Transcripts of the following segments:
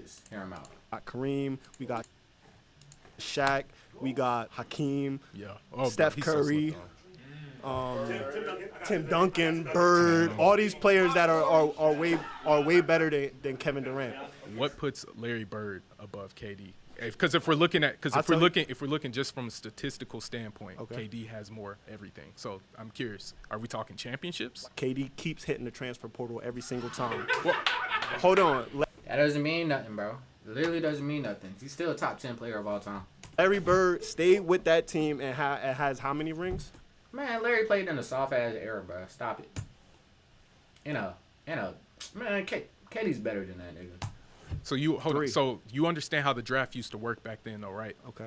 just hear them out. Got Kareem, we got Shaq, we got Hakeem, Steph Curry, Tim Duncan, Bird, all these players that are way better than Kevin Durant. What puts Larry Bird above KD? Because if we're looking just from a statistical standpoint, KD has more everything. So I'm curious, are we talking championships? KD keeps hitting the transfer portal every single time. Well, hold on. That doesn't mean nothing, bro. It literally doesn't mean nothing. He's still a top 10 player of all time. Larry Bird stayed with that team and has how many rings? Man, Larry played in a soft-ass era, bro. Stop it. Man, KD's better than that nigga. So you understand how the draft used to work back then, though, right? Okay.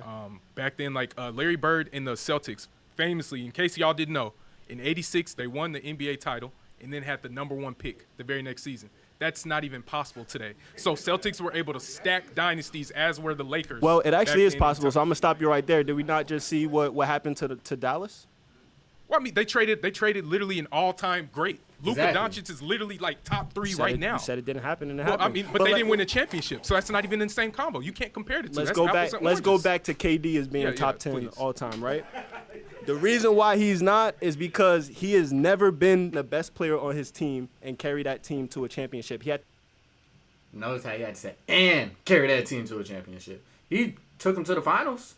Back then, Larry Bird and the Celtics, famously, in case y'all didn't know, in '86 they won the NBA title and then had the #1 pick the very next season. That's not even possible today. So Celtics were able to stack dynasties, as were the Lakers. Well, it actually is possible. So I'm gonna stop you right there. Did we not just see what happened to Dallas? Well, I mean, they traded literally an all-time great. Luka Doncic is literally like top 3 right now. You said it didn't happen, and it happened. happened. I mean, but they didn't win a championship, so that's not even in the same combo. You can't compare the two. Let's go back to KD as being top 10 all time, right? The reason why he's not is because he has never been the best player on his team and carry that team to a championship. Notice how he had to say, and carry that team to a championship. He took him to the finals.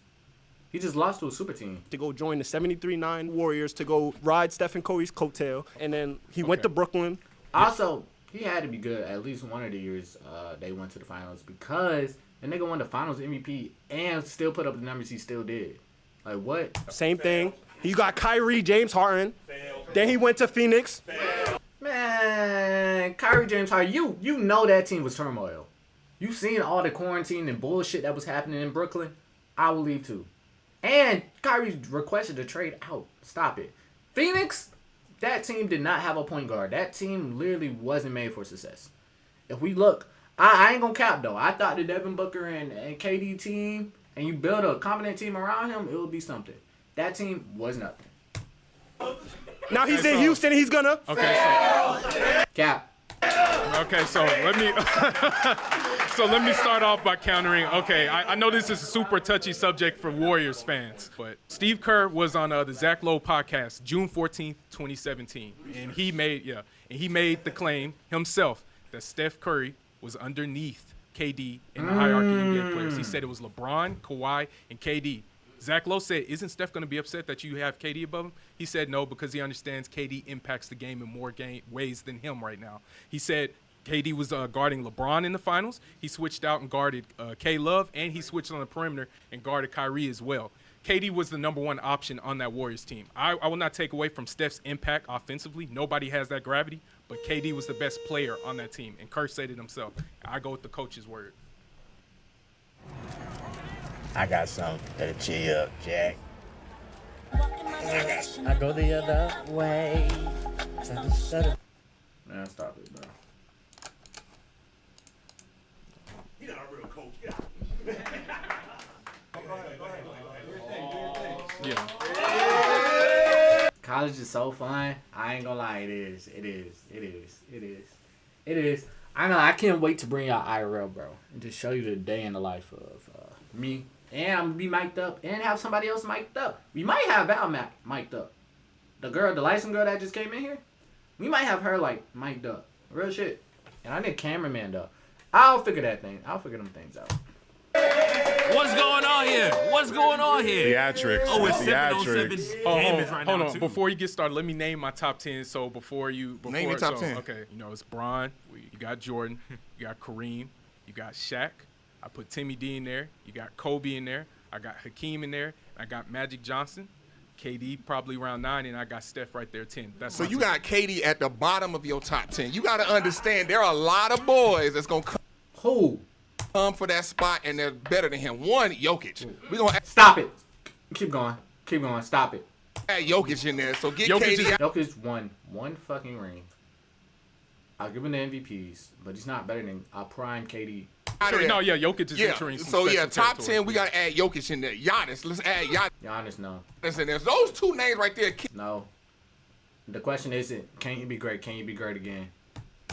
He just lost to a super team. To go join the 73-9 Warriors, to go ride Stephen Curry's coattail, and then he went to Brooklyn. Also, he had to be good at least one of the years they went to the finals, because the nigga won the finals MVP and still put up the numbers he still did. Like, what? Same thing. He got Kyrie, James Harden. Then he went to Phoenix. Man, Kyrie, James Harden, you know that team was turmoil. You seen all the quarantine and bullshit that was happening in Brooklyn? I will leave too. And Kyrie requested a trade out. Stop it. Phoenix, that team did not have a point guard. That team literally wasn't made for success. If we look, I ain't gonna cap though. I thought the Devin Booker and KD team, and you build a competent team around him, it would be something. That team was nothing. Now he's in Houston. He's gonna. Cap. Okay, so let me start off by countering. Okay, I know this is a super touchy subject for Warriors fans, but Steve Kerr was on the Zach Lowe podcast June 14th, 2017, and he made the claim himself that Steph Curry was underneath KD in the hierarchy of NBA players. He said it was LeBron, Kawhi, and KD. Zach Lowe said, isn't Steph going to be upset that you have KD above him? He said no, because he understands KD impacts the game in more ways than him right now. He said KD was guarding LeBron in the finals. He switched out and guarded K-Love, and he switched on the perimeter and guarded Kyrie as well. KD was the #1 option on that Warriors team. I will not take away from Steph's impact offensively. Nobody has that gravity, but KD was the best player on that team, and Kerr said it himself. I go with the coach's word. I got something that'll cheer you up, Jack. I go the other way. Man, stop it, bro. You're not a real coach. Yeah. College is so fun. I ain't gonna lie, it is. I know. I can't wait to bring out IRL, bro, and just show you the day in the life of me. And I'm gonna be mic'd up and have somebody else mic'd up. We might have Val mic'd up. The license girl that just came in here, we might have her mic'd up. Real shit. And I need cameraman up. I'll figure them things out. What's going on here? Theatrics. Oh, it's theatrics. 707 damage right now. Hold on. Before you get started, let me name my top 10. So name your top 10. Okay, it's Bron. You got Jordan. You got Kareem. You got Shaq. I put Timmy D in there. You got Kobe in there. I got Hakeem in there. I got Magic Johnson. KD probably around 9, and I got Steph right there 10. So you got KD at the bottom of your top 10. You got to understand there are a lot of boys that's going to come for that spot, and they're better than him. One, Jokic. We're going to stop it. Keep going. Stop it. Add Jokic in there. So get Jokic KD. Jokic won one fucking ring. I'll give him the MVPs, but he's not better than a prime KD. Jokic is entering some special top territory. 10, we got to add Jokic in there. Giannis, let's add Giannis. Giannis, no. Listen, there's those two names right there. No. The question isn't, can you be great? Can you be great again?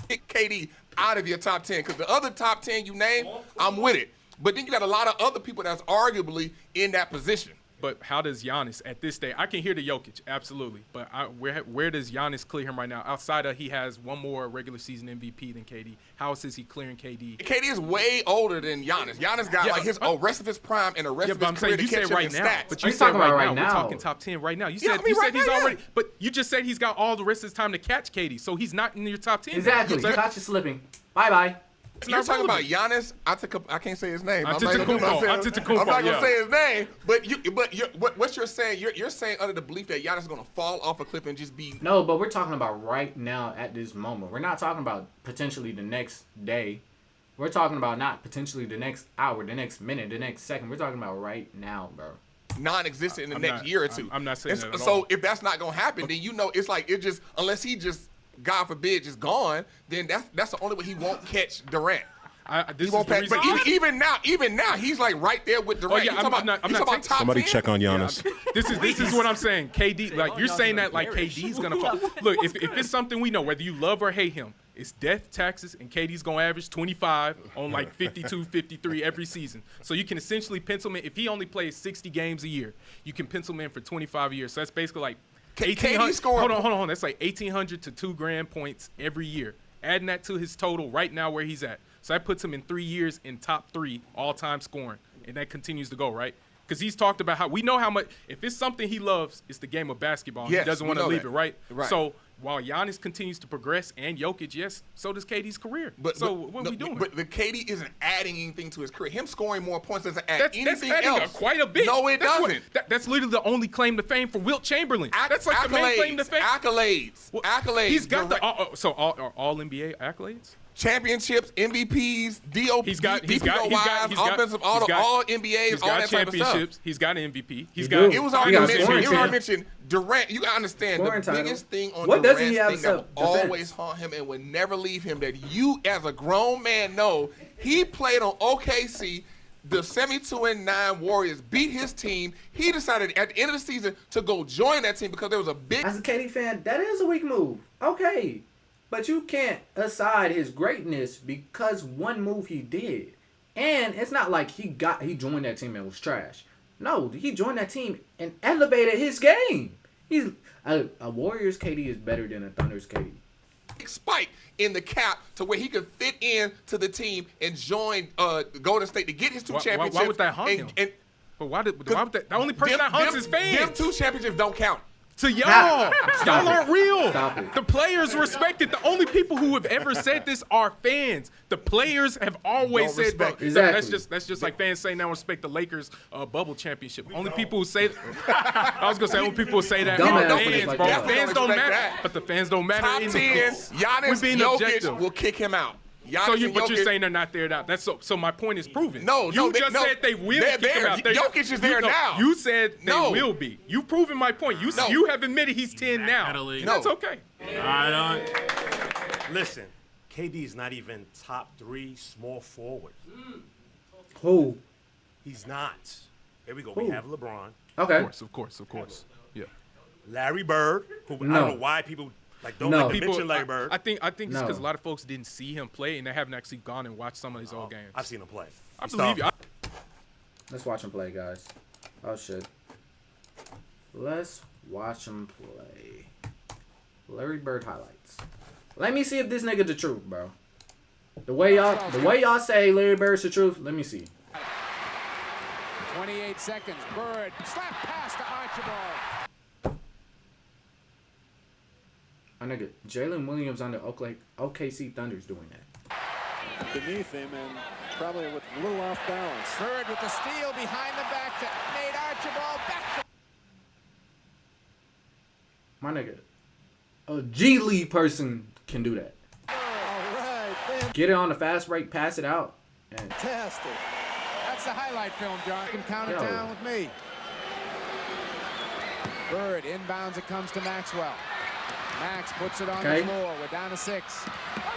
Kick KD out of your top 10. Because the other top 10 you named, I'm with it. But then you got a lot of other people that's arguably in that position. But how does Giannis at this stage? I can hear the Jokic, absolutely. But where does Giannis clear him right now? Outside of he has one more regular season MVP than KD. How is he clearing KD? KD is way older than Giannis. Giannis got like his rest of his prime and the rest of his career to catch him in stats. But you said right now. We're talking top 10 right now. You said he's already. But you just said he's got all the rest of his time to catch KD, so he's not in your top 10. Exactly. Koch is slipping. Bye. You're talking about Giannis. I can't say his name. I'm not going to say his name. But what you're saying, you're saying under the belief that Giannis is going to fall off a cliff and just be. No, but we're talking about right now at this moment. We're not talking about potentially the next day. We're talking about not potentially the next hour, the next minute, the next second. We're talking about right now, bro. Non-existent in the next year or two. I'm not saying that at all. So if that's not going to happen, then it's like it just unless he just. God forbid, just gone, then that's the only way he won't catch Durant. He won't catch, but even now, he's like right there with Durant. I'm not top Somebody 10? check on Giannis. Yeah, this is what I'm saying. KD, like you're saying that like KD's gonna fall. Look, if it's something we know, whether you love or hate him, it's death, taxes, and KD's gonna average 25 on like 52, 53 every season. So you can essentially pencil him in. If he only plays 60 games a year, you can pencil him in for 25 years. So that's basically like. Hold on. That's like 1,800 to 2 grand points every year. Adding that to his total right now where he's at. So that puts him in 3 years in top 3 all-time scoring. And that continues to go, right? Because he's talked about how we know how much – if it's something he loves, it's the game of basketball. Yes, he doesn't want to leave it, right? Right. So while Giannis continues to progress and Jokic, yes, so does KD's career. What are we doing? But the KD isn't adding anything to his career. Him scoring more points doesn't add anything that's adding else. Quite a bit. No, it doesn't. That's literally the only claim to fame for Wilt Chamberlain. That's like the main claim to fame. Accolades. He's got all NBA accolades. Championships, MVPs, DOP, he's got offensive, all NBAs, all that type of stuff. He's got an MVP. It was already mentioned. Durant, you gotta understand the biggest thing on Durant's thing that will always haunt him and will never leave him. That you, as a grown man, know he played on OKC. The 72-9 Warriors beat his team. He decided at the end of the season to go join that team because there was a big. As a KD fan, that is a weak move. Okay. But you can't aside his greatness because one move he did. And it's not like he joined that team and was trash. No, he joined that team and elevated his game. He's a Warriors KD is better than a Thunder's KD. Spike in the cap to where he could fit in to the team and join Golden State to get his 2 championships. Why would that haunt him? But why would that? The only person that haunts is fans. Them 2 championships don't count. To y'all, y'all aren't real. Stop it. The players respect it. The only people who have ever said this are fans. The players have always said that. Exactly. That's just like fans saying they don't respect the Lakers bubble championship. Only people who say I was gonna say only people who say that are fans, bro. Fans don't matter, but the fans don't matter. Top 10, Giannis, Jokic will kick him out. But you're saying they're not there now. That's so my point is proven. You said they will kick him out. Jokic is there now. You said they will be. You've proven my point. You have admitted he's 10 now. That's okay. All right. Listen, KD is not even top 3 small forward. Who? He's not. Here we go. We have LeBron. Okay. Of course. Yeah. Larry Bird, who I don't know why people don't like to mention Larry Bird. I think it's because a lot of folks didn't see him play and they haven't actually gone and watched some of his old games. I've seen him play. I believe you. Let's watch him play, guys. Oh shit. Let's watch him play. Larry Bird highlights. Let me see if this nigga the truth, bro. The way y'all say Larry Bird's the truth, let me see. 28 seconds. Bird slap pass to Archibald. My nigga, Jalen Williams on the OKC Thunder's doing that. Beneath him and probably with a little off balance. Bird with the steal behind the back to Nate Archibald. Back to My nigga, a G League person can do that. All right, get it on the fast break, pass it out. And fantastic. That's the highlight film, John. You can count it down with me. Bird inbounds, it comes to Maxwell. Max puts it on the floor. We're down to 6.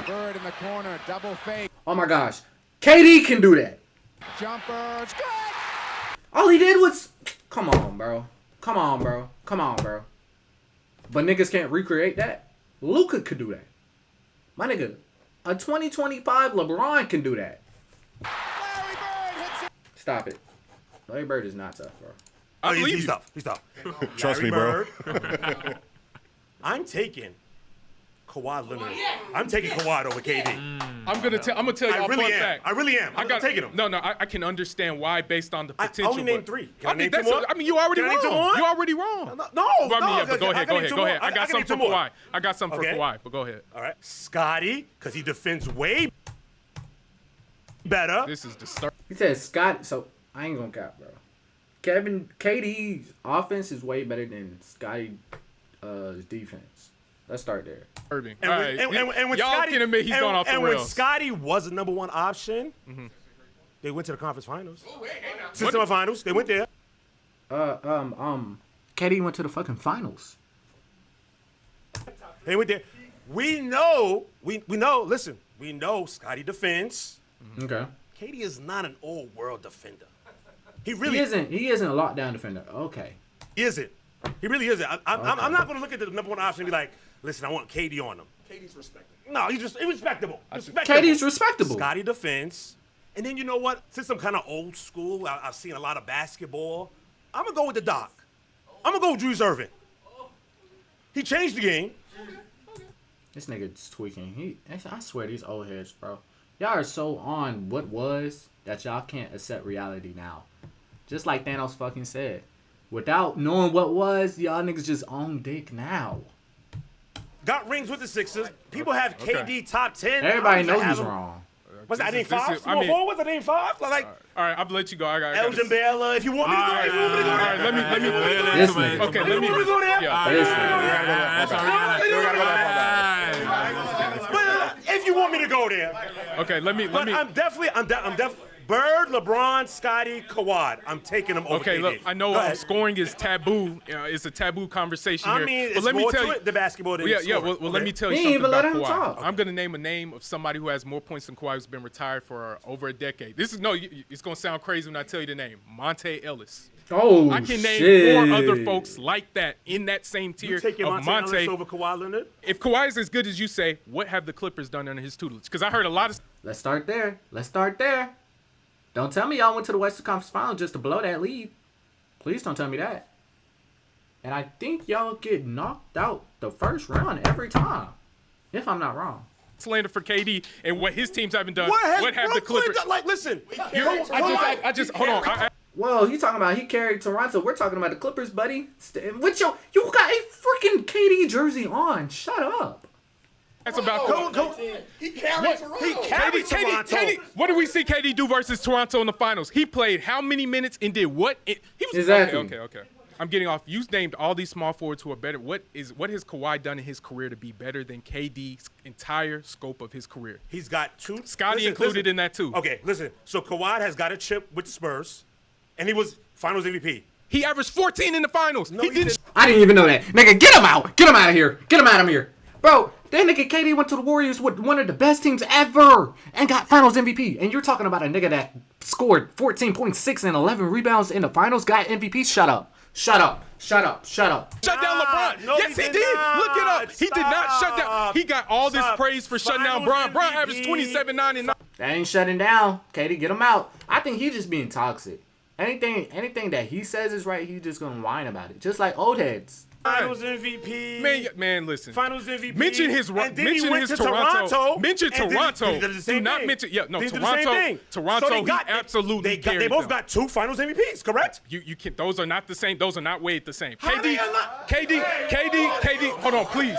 Bird in the corner, double fake. Oh my gosh, KD can do that. Jumper, it's good. All he did was, come on, bro. But niggas can't recreate that. Luka could do that. My nigga, A 2025 LeBron can do that. Stop it. Larry Bird is not tough, bro. Oh, he's tough. He's tough. Trust me, bro. I'm taking Kawhi Leonard. I'm taking Kawhi over KD. I'm gonna tell y'all a fun fact. I really am. I'm taking him. No, I can understand why based on the potential. I only named 3. Can I name 2 more? I mean, you already wrong. You already wrong. No. But go ahead. I got something for Kawhi. But go ahead. All right. Scotty, because he defends way better. This is disturbing. He said Scott. So I ain't gonna cap, bro. KD's offense is way better than Scotty's defense. Let's start there. And when y'all Scotty, can admit he's gone off the and rails. when Scotty was the number 1 option, they went to the conference finals. Semifinals. They went there. KD went to the fucking finals. They went there. We know. Listen, we know Scotty defends. Okay. KD is not an all-world defender. He isn't. He isn't a lockdown defender. Okay. He isn't. He really isn't. I'm not going to look at the number 1 option and be like, listen, I want KD on him. KD's respectable. No, he's just irrespectable. KD's respectable. Scotty defends. And then you know what? Since I'm kind of old school, I've seen a lot of basketball. I'm going to go with the Doc. I'm going to go with Drew Irvin. He changed the game. This nigga's tweaking. I swear these old heads, bro. Y'all are so on what was that y'all can't accept reality now. Just like Thanos fucking said. Without knowing what was, y'all niggas just on dick now. Got rings with the Sixers. People have KD top 10. Everybody knows he's wrong. What's that? I named 5? Small forward? I named 5? Like, all right, I'll let you go. Elgin Baylor, if you want me to go, if you want me to go. All right, let me. This nigga. Okay, let me go there. If you want me to go there. Okay, let me. I'm definitely. Bird, LeBron, Scotty, Kawhi. I'm taking them over. Okay, KD. look, I know scoring is taboo. It's a taboo conversation here. I mean, but it's let me more tell to you, it, the basketball than let me tell you something about Kawhi. I'm gonna name a name of somebody who has more points than Kawhi, who's been retired for over a decade. It's gonna sound crazy when I tell you the name. Monte Ellis. Oh, I can name 4 other folks like that in that same tier you taking of Monte Ellis over Kawhi Leonard? If Kawhi is as good as you say, what have the Clippers done under his tutelage? Because I heard a lot of. Let's start there. Don't tell me y'all went to the Western Conference Finals just to blow that lead. Please don't tell me that. And I think y'all get knocked out the first round every time, if I'm not wrong. Slander for KD and what his teams haven't done. What have the Clippers done? Like, listen. I just hold on. Well, you talking about he carried Toronto. We're talking about the Clippers, buddy. With you got a freaking KD jersey on. Shut up. That's about He carried Toronto. KD, what did we see KD do versus Toronto in the finals? He played how many minutes and did what? He was exactly. Okay. I'm getting off. You named all these small forwards who are better. What has Kawhi done in his career to be better than KD's entire scope of his career? He's got 2. Scotty included in that too. Okay, listen. So Kawhi has got a chip with the Spurs, and he was Finals MVP. He averaged 14 in the finals. No, he didn't. I didn't even know that. Nigga, get him out. Get him out of here. Get him out of here. Bro, that nigga KD went to the Warriors with one of the best teams ever and got Finals MVP. And you're talking about a nigga that scored 14.6 and 11 rebounds in the finals, got MVP? Shut up. Shut down LeBron. No, yes, he did. Look it up. He did not shut down. He got all this praise for shutting down LeBron. LeBron averaged 27, 9, and 9. That ain't shutting down. KD, get him out. I think he's just being toxic. Anything that he says is right, he's just gonna whine about it. Just like old heads. Finals MVP. Man, listen. Finals MVP. Mention his Toronto. Mention Toronto. Do not mention. Yeah, no, Toronto. Toronto. He absolutely carried They both them. got 2 Finals MVPs, correct? You can. Those are not the same. Those are not weighed the same. KD. Hold on, please.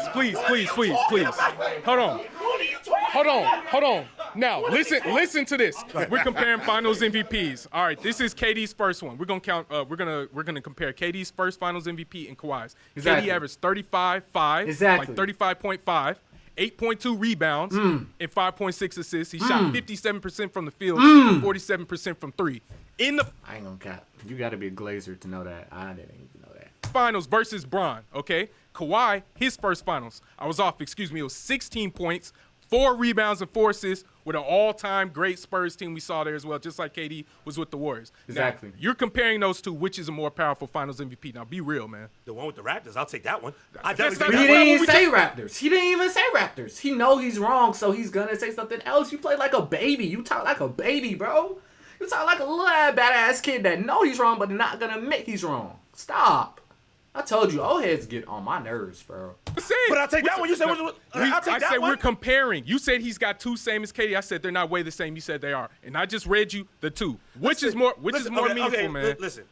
Hold on. Now, listen to this. We're comparing Finals MVPs. All right, this is KD's first one. We're gonna count. We're gonna compare KD's first Finals MVP and Kawhi's. Exactly. KD averaged 35.5, exactly. like 35.5, 8.2 rebounds, and 5.6 assists. He shot 57% from the field, 47% from 3. I ain't gonna cap. You got to be a Glazer to know that. I didn't even know that. Finals versus Bron. Okay, Kawhi, his first Finals. I was off. Excuse me. It was 16 points, 4 rebounds, and 4 assists with with an all-time great Spurs team we saw there as well, just like KD was with the Warriors. Exactly. Now, you're comparing those two. Which is a more powerful Finals MVP? Now, be real, man. The one with the Raptors. I'll take that one. He didn't even say Raptors. He didn't even say Raptors. He know he's wrong, so he's gonna say something else. You play like a baby. You talk like a baby, bro. You talk like a little badass kid that know he's wrong, but not gonna admit he's wrong. Stop. I told you, old heads get on my nerves, bro. But I'll take that one. You said I said we're comparing. You said he's got two same as KD. I said they're not way the same. You said they are, and I just read you the two. Which is more meaningful, man? Listen,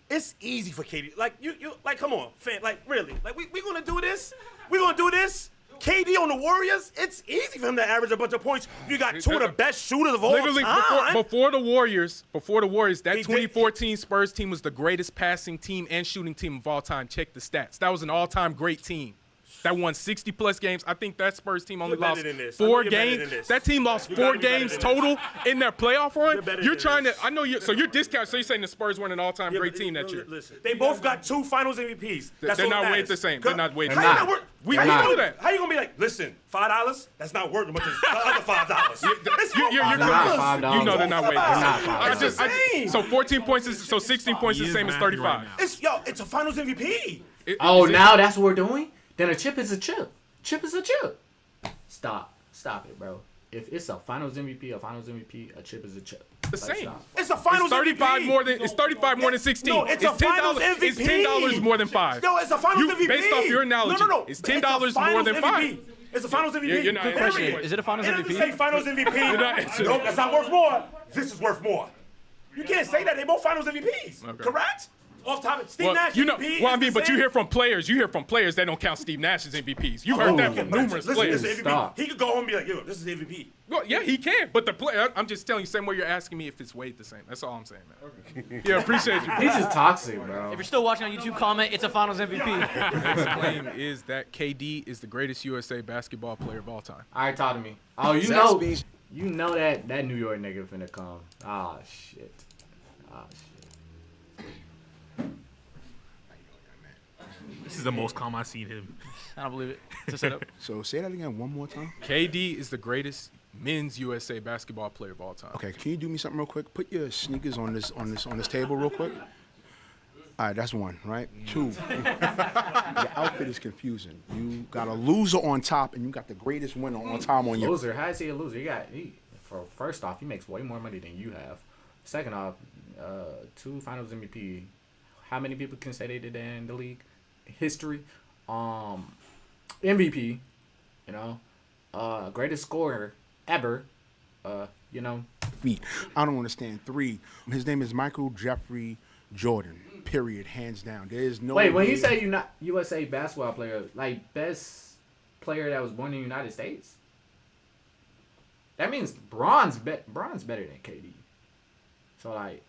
it's easy for KD. Like you like, come on, fan. Like really, like we gonna do this? We gonna do this? KD on the Warriors, it's easy for him to average a bunch of points. You got two of the best shooters of all time. Literally, before the Warriors, that 2014 Spurs team was the greatest passing team and shooting team of all time. Check the stats. That was an all-time great team. That won 60-plus games. I think that Spurs team only lost 4 games. That team lost 4 games total in their playoff run. You're trying to – I know you're – so you're discounting. So you're saying the Spurs weren't an all-time great team that year. Listen, they both got 2 Finals MVPs. They're not weighed the same. They're not weighed the same. We know that. How you going to be like, listen, $5? That's not worth as much as the other $5. You're $5. You know they're not weighed the same. Insane. So 14 points is – so 16 points is the same as 35. It's a Finals MVP. Now that's what we're doing? Then a chip is a chip. Chip is a chip. Stop it, bro. If it's a Finals MVP, a chip is a chip. The same. It's a Finals MVP. It's 35 more than 16. No, it's a Finals MVP. It's $10 more than 5. No, it's a Finals MVP. Based off your analogy, it's $10 more than 5. It's a Finals MVP. You're not question. Is it a Finals MVP? It doesn't say Finals MVP. Nope, that's not worth more. This is worth more. You can't say that. They both Finals MVPs. Okay. Correct? Off topic, Steve Nash MVP. But you hear from players. You hear from players that don't count Steve Nash as MVPs. You've heard that from numerous players. He could go home and be like, yo, this is MVP. Well, yeah, he can. But the player, I'm just telling you, same way you're asking me if it's weighed the same. That's all I'm saying, man. Okay. Yeah, appreciate you. He's just toxic, bro. If you're still watching on YouTube, comment, it's a Finals MVP. The next claim is that KD is the greatest USA basketball player of all time. All right, talk to me. Oh, you know that New York nigga finna come. Oh, shit. This is the most calm I've seen him. I don't believe it. It's a setup. So say that again one more time. KD is the greatest men's USA basketball player of all time. Okay, can you do me something real quick? Put your sneakers on this table real quick. All right, that's one, right? 2. Your outfit is confusing. You got a loser on top, and you got the greatest winner on top on your. Loser? How is he a loser? First off, he makes way more money than you have. Second off, 2 Finals MVP. How many people can say they did that in the league history? MVP, greatest scorer ever, Feet. I don't understand. 3. His name is Michael Jeffrey Jordan. Period. Hands down. There is no. Wait, when you say you're not USA basketball player, like best player that was born in the United States, that means Bron's better than KD. So like,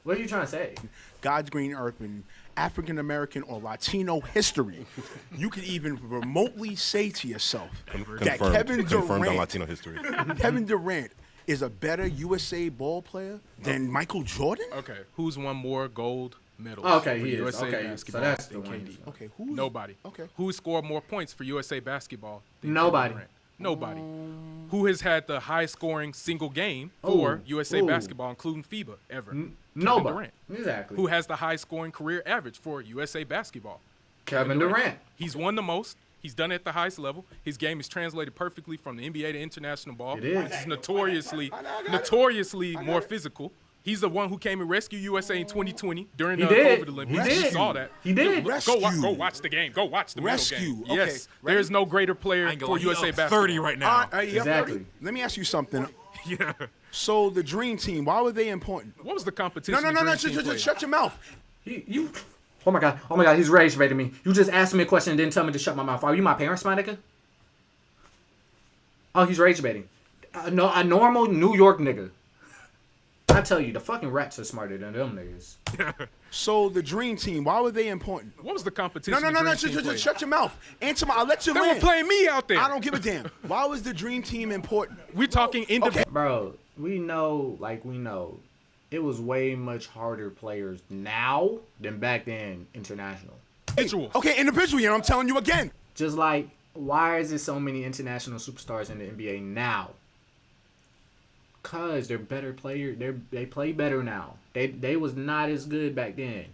what are you trying to say? God's green earth and African American or Latino history. You could even remotely say to yourself that Kevin Durant on Latino history. Kevin Durant is a better USA ball player than Michael Jordan? Okay, who's won more gold medals for USA basketball so that's than the KD? Okay, Nobody. Okay. Who scored more points for USA basketball than Nobody. Kevin Durant? Nobody. Who has had the highest scoring single game for USA basketball, including FIBA, ever? Nobody. Durant. Exactly. Who has the highest scoring career average for USA basketball? Kevin Durant. He's won the most. He's done it at the highest level. His game is translated perfectly from the NBA to international ball. It is. Which is notoriously more physical. He's the one who came and rescued USA in 2020 during the COVID Olympics. You saw that. He did. Go watch the game. Go watch the medal game. Okay. Yes. There is no greater player for USA basketball. 30 right now. Exactly. Let me ask you something. Yeah. So the Dream Team, why were they important? What was the competition? No. Shut your mouth. You. Oh my God. He's rage baiting me. You just asked me a question and didn't tell me to shut my mouth. Are you my parents, my nigga? Oh, he's rage baiting. A normal New York nigga. I tell you, the fucking rats are smarter than them niggas. So the Dream Team, why were they important? What was the competition? No. Shut your mouth. Answer my. I'll let you They land. were playing me out there. I don't give a damn. Why was the Dream Team important? We're talking individual. Okay. Bro, we know. It was way much harder players now than back then international. Individuals. Okay, individual. I'm telling you again. Just like Why is there so many international superstars in the NBA now? Cause they're better players. They play better now. They was not as good back then.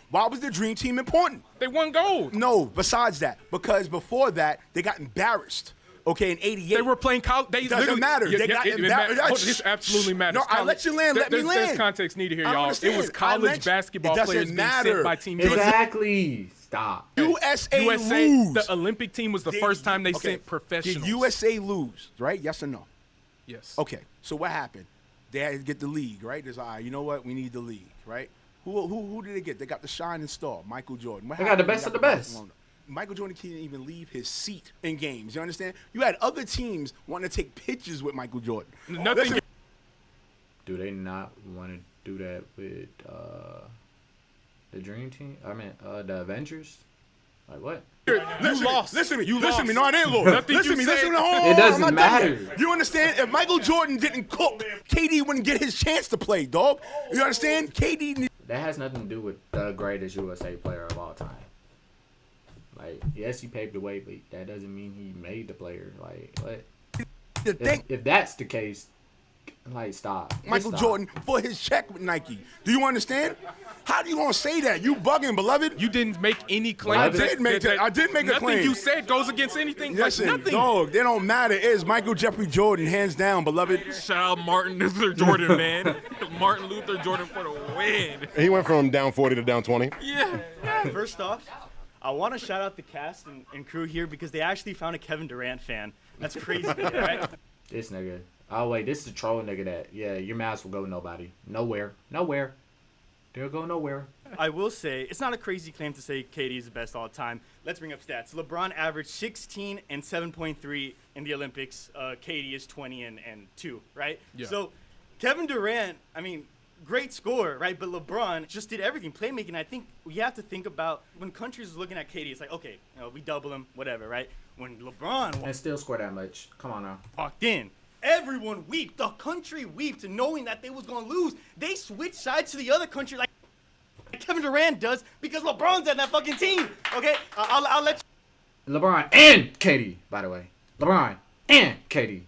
Why was the Dream Team important? They won gold. No, besides that, because before that they got embarrassed. Okay, in '88 they were playing college. Doesn't matter. They got embarrassed. This absolutely matters. No, I let you land. Let me land. There's context needed here, y'all. It was college basketball players being sent by Team Exactly. Stop. USA lose. The Olympic team was the first time they sent professionals. Did USA lose? Right? Yes or no? Yes. Okay. So what happened? They had to get the league, right? There's all right. You know what? We need the league, right? Who did they get? They got the shining star, Michael Jordan. They got the best of the best. Michael Jordan couldn't even leave his seat in games. You understand? You had other teams wanting to take pictures with Michael Jordan. Nothing. Do they not want to do that with the Dream Team? I mean, the Avengers? Like what? You lost. Listen to me. You listen to me. lost. No, I didn't lose. Nothing Listen to me. you Listen said. to me. It doesn't matter. You understand? If Michael Jordan didn't cook, KD wouldn't get his chance to play, dog. You understand? KD. That has nothing to do with the greatest USA player of all time. Like, yes, he paved the way, but that doesn't mean he made the player. Like, what? If that's the case, like, stop. Michael Jordan for his check with Nike. Do you understand? How do you gonna say that? You bugging, beloved. You didn't make any claim. I did make a claim. Nothing you said goes against anything. Listen, like nothing. dog, they don't matter. It's Michael Jeffrey Jordan, hands down, beloved. Shout out Martin Luther Jordan, man. Martin Luther Jordan for the win. He went from down 40 to down 20. Yeah. First off, I want to shout out the cast and crew here because they actually found a Kevin Durant fan. That's crazy, right? This nigga. Oh, wait, this is a troll nigga that, yeah, your mouse will go nobody. Nowhere. They'll go nowhere. I will say, it's not a crazy claim to say KD is the best all time. Let's bring up stats. LeBron averaged 16 and 7.3 in the Olympics. KD is 20 and 2, right? Yeah. So Kevin Durant, I mean, great scorer, right? But LeBron just did everything, playmaking. I think we have to think about when countries are looking at KD, it's like, okay, we double him, whatever, right? When LeBron and still score that much. Come on now. Walked in. Everyone weeped. The country weeped knowing that they was going to lose. They switched sides to the other country like Kevin Durant does because LeBron's at that fucking team. Okay? I'll let you. LeBron and KD, by the way. LeBron and KD.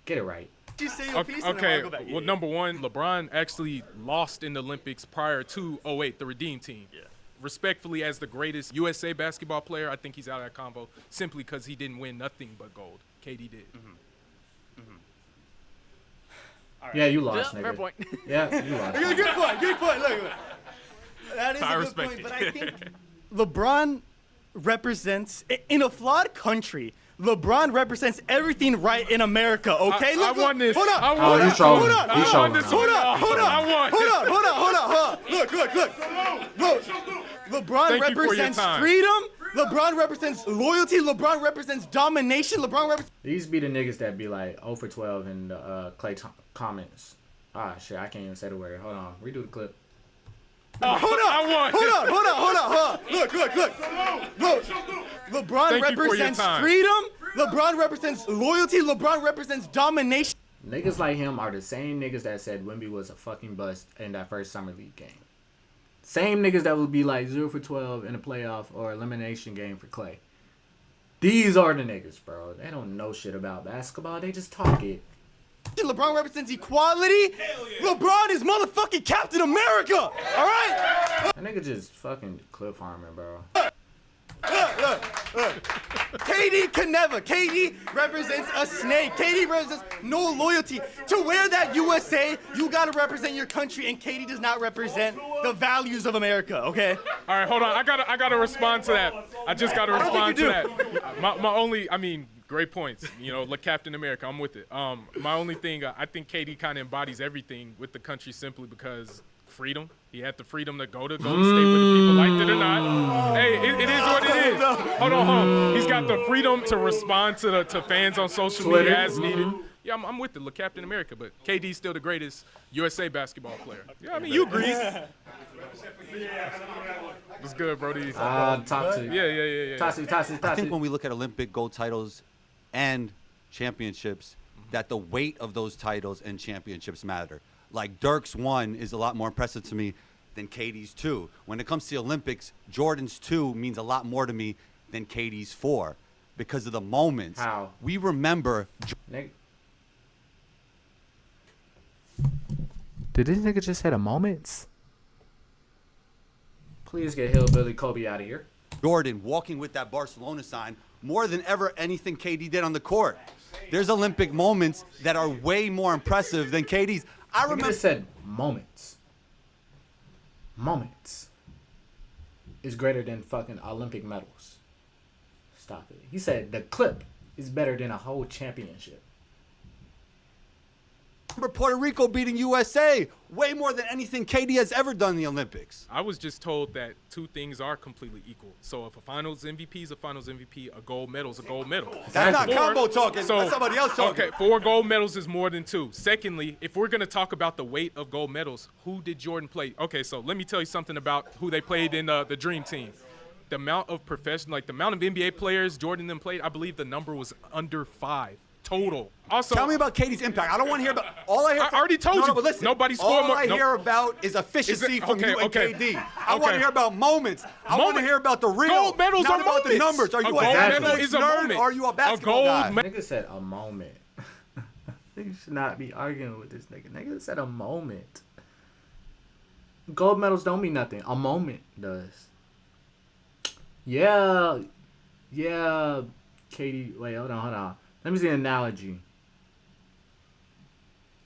Get it right. You say your piece okay. And then I'll go back. Well, number one, LeBron actually lost in the Olympics prior to 2008, the Redeem Team. Yeah. Respectfully, as the greatest USA basketball player, I think he's out of that combo simply because he didn't win nothing but gold. KD did. Right. Yeah, you lost, nigga. Fair point. Yeah, you lost. Good point. Look. That is a good point, but I think LeBron represents, in a flawed country, LeBron represents everything right in America, okay? I won this. Hold on. Oh, he's trolling. Hold on. He's trolling. Hold on. I won. Look. LeBron represents freedom. LeBron represents loyalty. LeBron represents domination. These be the niggas that be like 0 for 12 in the Clay comments. Ah, shit, I can't even say the word. Hold on. Redo the clip. Hold on. Look. LeBron represents freedom. LeBron represents loyalty. LeBron represents domination. Niggas like him are the same niggas that said Wemby was a fucking bust in that first Summer League game. Same niggas that would be like 0 for 12 in a playoff or elimination game for Clay. These are the niggas, bro. They don't know shit about basketball. They just talk it. LeBron represents equality. Yeah. LeBron is motherfucking Captain America. All right? That nigga just fucking clip farming, bro. Look. KD can never. KD represents a snake. KD represents no loyalty. To wear that USA, you gotta represent your country, and KD does not represent the values of America. Okay. All right, hold on. I gotta respond to that. I just gotta respond to that. My only, great points. Captain America. I'm with it. My only thing, I think KD kind of embodies everything with the country simply because freedom. He had the freedom to go to Golden State whether people liked it or not. Hey, it is what it is. Hold on. He's got the freedom to respond to fans on social media as needed. Yeah, I'm with it. Look, Captain America, but KD's still the greatest USA basketball player. Yeah, you agree. What's good, Brody? Toxic. Yeah. Toxic. I think when we look at Olympic gold titles and championships, that the weight of those titles and championships matter. Like Dirk's 1 is a lot more impressive to me than KD's 2. When it comes to the Olympics, Jordan's 2 means a lot more to me than KD's 4. because of the moments. How? We remember. Did this nigga just say the moments? Please get Hillbilly Kobe out of here. Jordan walking with that Barcelona sign more than ever anything KD did on the court. There's Olympic moments that are way more impressive than KD's. I remember. He just said moments. Moments is greater than fucking Olympic medals. Stop it. He said the clip is better than a whole championship. Puerto Rico beating USA way more than anything KD has ever done in the Olympics. I was just told that two things are completely equal. So if a finals MVP is a finals MVP, a gold medal is a gold medal. That's not combo talking. That's somebody else talking. Okay, 4 gold medals is more than 2. Secondly, if we're going to talk about the weight of gold medals, who did Jordan play? Okay, so let me tell you something about who they played in the Dream Team. The amount of the amount of NBA players Jordan then played, I believe the number was under 5. Total. Also, tell me about KD's impact. I don't want to hear about. All I hear. I already told you. But listen, nobody scored more. All I hear about is efficiency from you and KD. I want to hear about moments. I want to hear about the real. Gold medals not are about moments. the numbers. Are you a gold medal is a nerd? Or are you a basketball guy? Nigga said a moment. You should not be arguing with this nigga. Nigga said a moment. Gold medals don't mean nothing. A moment does. Yeah. KD. Wait, hold on. Let me see an analogy.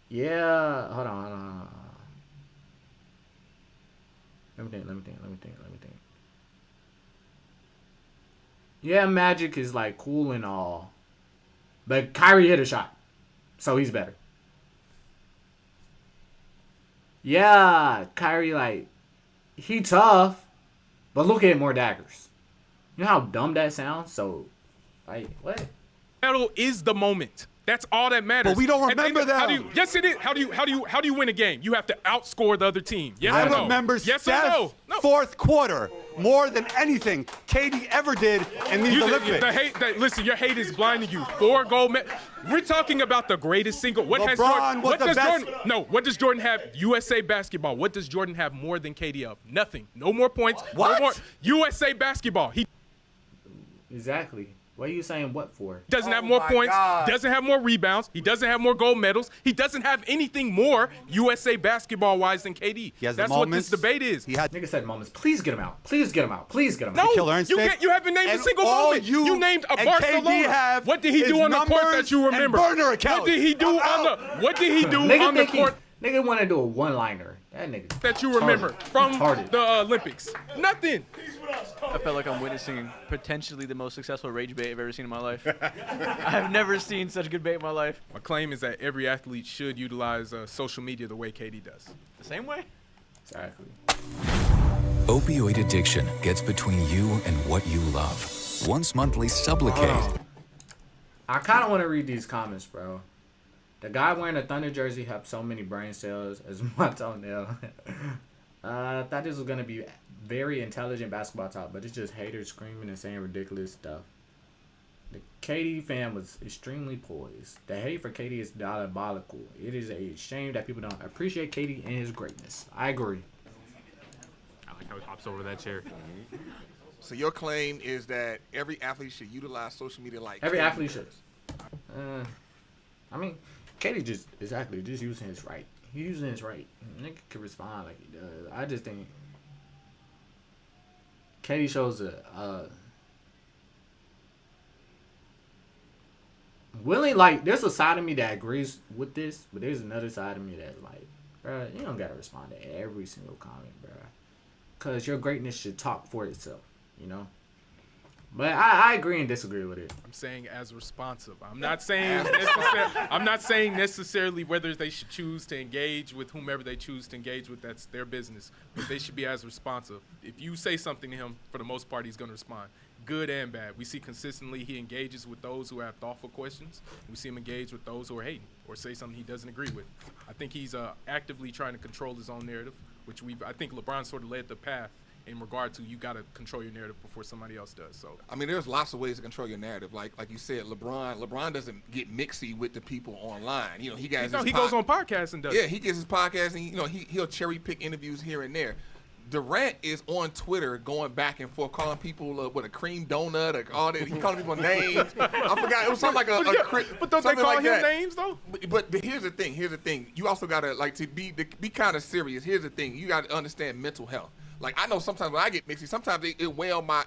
Yeah, hold on. Let me think. Yeah, Magic is like cool and all, but Kyrie hit a shot, so he's better. Yeah, Kyrie he tough, but look at more daggers. You know how dumb that sounds? So, what? Medal is the moment. That's all that matters. But we don't remember that. Yes, it is. How do you win a game? You have to outscore the other team. Yes I or no? remember yes Steph, or no? fourth quarter more than anything KD ever did in these Olympics. Listen, your hate is blinding you. 4 gold medals. We're talking about the greatest single. What does Jordan have? USA basketball. What does Jordan have more than KD of? Nothing. No more points. What? No more. USA basketball. Exactly. What are you saying what for? Doesn't have more points, doesn't have more rebounds, he doesn't have more gold medals, he doesn't have anything more USA basketball-wise than KD. That's what this debate is. Nigga said moments. Please get him out. No, you haven't named a single moment. You named a Barcelona. What did he do on the court that you remember? What did he do on the court? Nigga want to do a one-liner. That nigga. That you remember from the Olympics. Nothing. I felt like I'm witnessing potentially the most successful rage bait I've ever seen in my life. I've never seen such good bait in my life. My claim is that every athlete should utilize social media the way KD does. The same way? Exactly. Opioid addiction gets between you and what you love. Once monthly, Sublocade. I kind of want to read these comments, bro. The guy wearing a Thunder jersey have so many brain cells as my toenail. I thought this was going to be very intelligent basketball talk, but it's just haters screaming and saying ridiculous stuff. The KD fan was extremely poised. The hate for KD is diabolical. It is a shame that people don't appreciate KD and his greatness. I agree. I like how he hops over that chair. So your claim is that every athlete should utilize social media like every KD athlete should. I mean, KD just using his right. He's using his right. Nigga can respond like he does. I just think KD shows there's a side of me that agrees with this, but there's another side of me that's like, bro, you don't gotta respond to every single comment, bro, because your greatness should talk for itself, you know. But I agree and disagree with it. I'm saying as responsive. I'm not saying necessarily whether they should choose to engage with whomever they choose to engage with. That's their business. But they should be as responsive. If you say something to him, for the most part, he's going to respond. Good and bad. We see consistently he engages with those who have thoughtful questions. We see him engage with those who are hating or say something he doesn't agree with. I think he's actively trying to control his own narrative, which I think LeBron sort of led the path in regard to you got to control your narrative before somebody else does. So I mean, there's lots of ways to control your narrative. Like you said, LeBron doesn't get mixy with the people online. You know, he goes on podcasts and does. Yeah, he gets his podcast and he'll cherry pick interviews here and there. Durant is on Twitter going back and forth, calling people with a cream donut, or all that. He calling people names. I forgot. It was something like But don't they call like him that. names though? But here's the thing. You also gotta to be kind of serious. Here's the thing. You gotta understand mental health. Like, I know sometimes when I get mixy, sometimes it weighs on my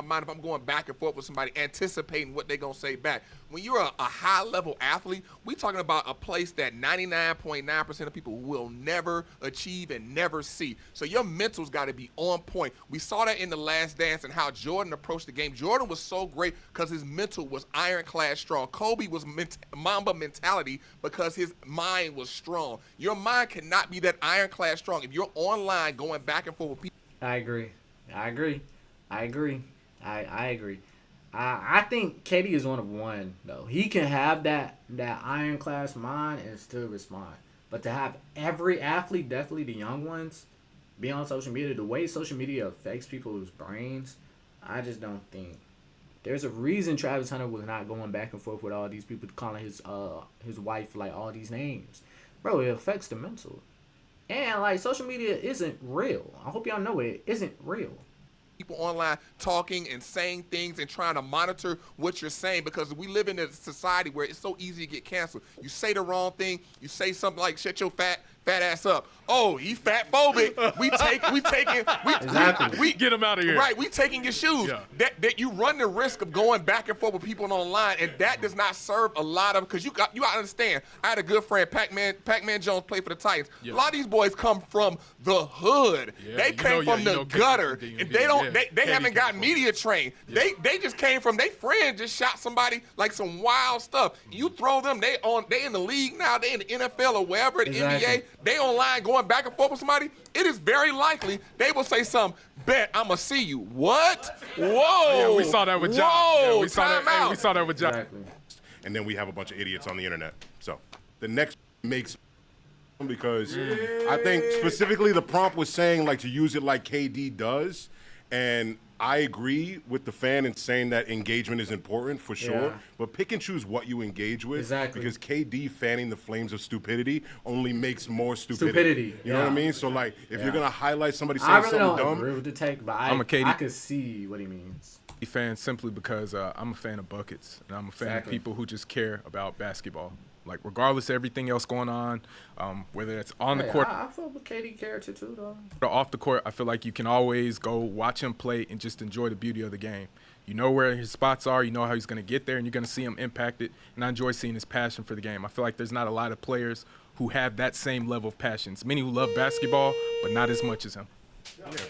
mind if I'm going back and forth with somebody, anticipating what they're going to say back. When you're a high-level athlete, we're talking about a place that 99.9% of people will never achieve and never see. So your mental's got to be on point. We saw that in The Last Dance and how Jordan approached the game. Jordan was so great because his mental was ironclad strong. Kobe was Mamba mentality because his mind was strong. Your mind cannot be that ironclad strong if you're online going back and forth with people. I agree. I think KD is one of one, though. He can have that ironclad mind and still respond. But to have every athlete, definitely the young ones, be on social media, the way social media affects people's brains, I just don't think. There's a reason Travis Hunter was not going back and forth with all these people, calling his wife like all these names. Bro, it affects the mental. And like, social media isn't real. I hope y'all know it isn't real. People online talking and saying things and trying to monitor what you're saying, because we live in a society where it's so easy to get canceled. You say the wrong thing, you say something like "shut your fat ass up." Oh, he fat phobic. We get him out of here. Right, we taking your shoes. Yeah. That you run the risk of going back and forth with people online, and that does not serve a lot of, because you got to understand. I had a good friend, Pac-Man Jones, played for the Titans. Yeah. A lot of these boys come from the hood. Yeah, they came from the gutter, and they haven't got media trained. Yeah. They just came from, they friend just shot somebody, like some wild stuff. You throw them, they in the league now, they in the NFL or wherever, the NBA, they online going back and forth with somebody. It is very likely they will say something, "Bet I'ma see you." What? Whoa. Yeah, we saw that with John. Whoa, Yeah, we saw that with John. Exactly. And then we have a bunch of idiots on the internet. So the next makes, because I think specifically the prompt was saying like to use it like KD does, and I agree with the fan in saying that engagement is important for sure, Yeah. but pick and choose what you engage with. Exactly. Because KD fanning the flames of stupidity only makes more stupidity. You know what I mean? So like, if you're gonna highlight somebody saying I really something don't dumb, agree with the take, but I'm a KD. I can see what he means. Fan simply because I'm a fan of buckets, and I'm a fan of people who just care about basketball. Like, regardless of everything else going on, whether it's on the court. I feel with KD character too, though. But off the court, I feel like you can always go watch him play and just enjoy the beauty of the game. You know where his spots are, you know how he's going to get there, and you're going to see him impacted. And I enjoy seeing his passion for the game. I feel like there's not a lot of players who have that same level of passion. It's many who love basketball, but not as much as him. Judges,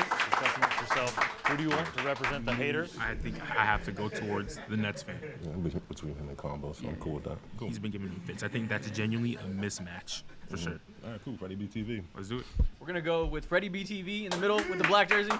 discussing with yourself, who do you want to represent the haters? I think I have to go towards the Nets fan. Yeah, between him and Combo, so I'm cool with that. Cool. He's been giving me fits. I think that's genuinely a mismatch, for sure. All right, cool. Freddie BTV. Let's do it. We're going to go with Freddie BTV in the middle with the black jersey.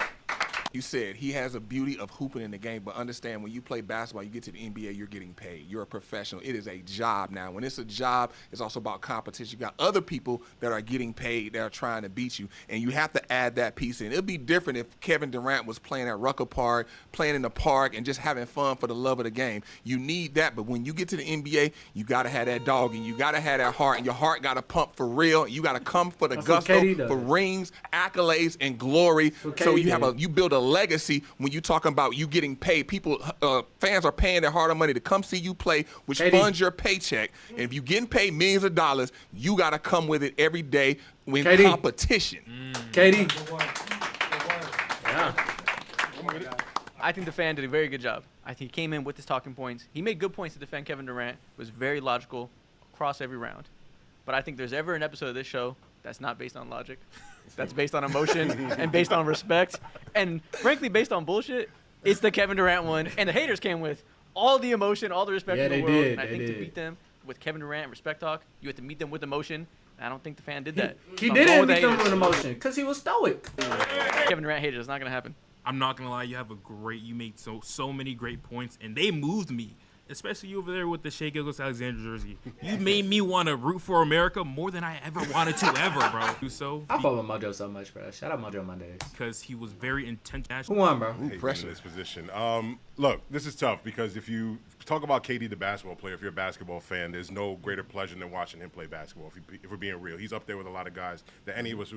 You said he has a beauty of hooping in the game, but understand when you play basketball, you get to the NBA, you're getting paid. You're a professional. It is a job now. When it's a job, it's also about competition. You got other people that are getting paid that are trying to beat you, and you have to add that piece in. It would be different if Kevin Durant was playing at Rucker Park, playing in the park, and just having fun for the love of the game. You need that, but when you get to the NBA, you got to have that dog, and you got to have that heart, and your heart got to pump for real. You got to come for the gusto, for rings, accolades, and glory. So you build a legacy when you talking about you getting paid. People, fans are paying their hard-earned money to come see you play, which funds your paycheck. And if you're getting paid millions of dollars, you got to come with it every day with competition. KD. Yeah. I think the fan did a very good job. I think he came in with his talking points. He made good points to defend Kevin Durant. Was very logical across every round. But I think there's ever an episode of this show that's not based on logic. That's based on emotion and based on respect. And frankly, based on bullshit, it's the Kevin Durant one. And the haters came with all the emotion, all the respect in the world. Did. And I think to beat them with Kevin Durant and respect talk, you have to meet them with emotion. And I don't think the fan did that. He didn't meet them with emotion because he was stoic. Kevin Durant hated. It's not going to happen. I'm not going to lie. You made so many great points, and they moved me. Especially you over there with the Shea Gilgeous-Alexander jersey. You made me want to root for America more than I ever wanted to ever, bro. So I fuck with Mojo so much, bro. Shout out Mojo Mondays. Because he was very intentional. Who won, bro? Pressure in this position. Look, this is tough because if you talk about KD, the basketball player, if you're a basketball fan, there's no greater pleasure than watching him play basketball. If we're being real, he's up there with a lot of guys that any of us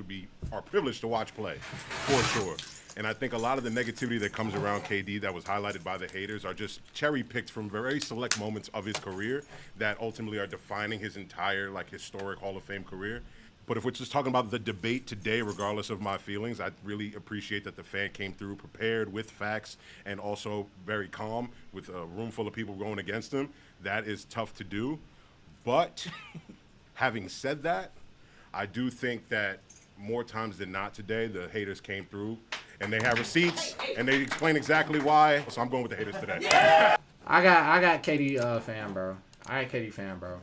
are privileged to watch play, for sure. And I think a lot of the negativity that comes around KD that was highlighted by the haters are just cherry picked from very select moments of his career that ultimately are defining his entire historic Hall of Fame career. But if we're just talking about the debate today, regardless of my feelings, I really appreciate that the fan came through prepared with facts and also very calm with a room full of people going against him. That is tough to do. But having said that, I do think that more times than not today, the haters came through and they have receipts and they explain exactly why. So I'm going with the haters today. I got KD fan, bro. I got KD fan, bro.